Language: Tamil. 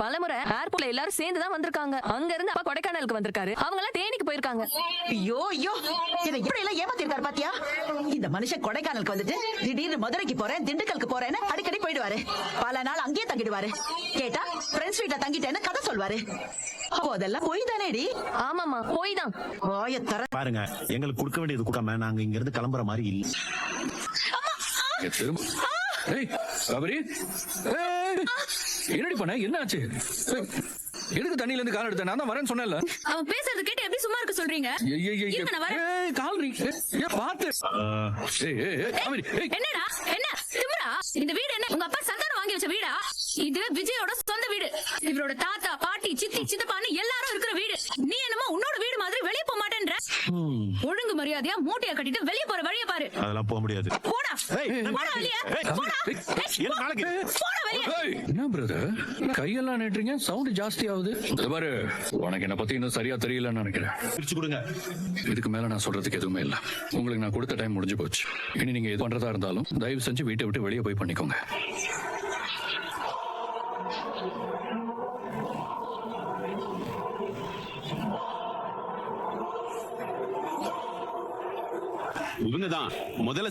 பலமுறை ஏர்போர்ட்ல எல்லாரும் சேர்ந்து தான் வந்திருக்காங்க. அங்க இருந்து அப்பா கொடைக்கானலுக்கு வந்திருக்காரு, அவங்க எல்லாம் தேனிக்கு போயிருக்காங்க. ஐயோ ஐயோ, இதை இப்படி எல்லாம் ஏமாத்திருக்காரு பாத்தியா? இந்த மனுஷன் கொடைக்கானலுக்கு வந்துட்டு திடீர்னு மதுரைக்கு போறேன், திண்டுக்கலுக்கு போறேன்னு அடிக்கடி போயிடுவாரு. பல நாள் அங்கேயே தங்கிடுவாரு. கேட்டா ஃப்ரெண்ட்ஸ் வீட்ல தங்கிட்டேன்னு கதை சொல்வாரு. அப்போ அதெல்லாம் போய் தானேடி? ஆமாமா, போய் தான். பாருங்க, எங்களுக்கு கொடுக்க வேண்டியது கொடுக்காம நாங்க இங்க இருந்து கிளம்புற மாதிரி இல்ல. என்னடி பண்ண? என்ன ஆச்சு? எதுக்கு தண்ணியில இருந்து கால் எடுத்த? நான் தான் வரேன்னு சொன்னேன்ல. அவன் பேசுறது கேட்டு எப்படி சும்மா இருக்க சொல்றீங்க? என்னடா என்ன திமிரா? இந்த வீடு என்ன உங்க அப்பா சந்தானம் வாங்கி வச்ச வீடா? இது விஜயோட சொந்த வீடு. இவரோட தாத்தா பாட்டி சித்தி சித்தப்பான்னு எல்லாரும் இருக்கிற வீடு. நீ என்னமோ உன்னோட வீடு மாதிரி வெளிய போக மாட்டேன்ற. ஒழுங்கு மரியாதையா மூட்டைய கட்டிட்டு வெளிய போற வழிய பாரு. அதெல்லாம் போக முடியாது. போடா போடா வெளிய போடா. போடா வெளிய. என்ன பிரதர், கையெல்லாம் நீட்டுறீங்க, சவுண்ட் ஜாஸ்தி ஆகுது. பாரு, உனக்கு என்ன பத்தி இன்னும் சரியா தெரியலன்னு நினைக்கிறேன். பிரிச்சு கொடுங்க. இதுக்கு மேல நான் சொல்றதுக்கு எதுவுமே இல்ல. உங்களுக்கு நான் கொடுத்த டைம் முடிஞ்சு போச்சு. இனி நீங்க எது பண்றதா இருந்தாலும் தயவு செஞ்சு வீட்டை விட்டு வெளியே போய் பண்ணிக்கோங்க. இவங்கதான் முதல்ல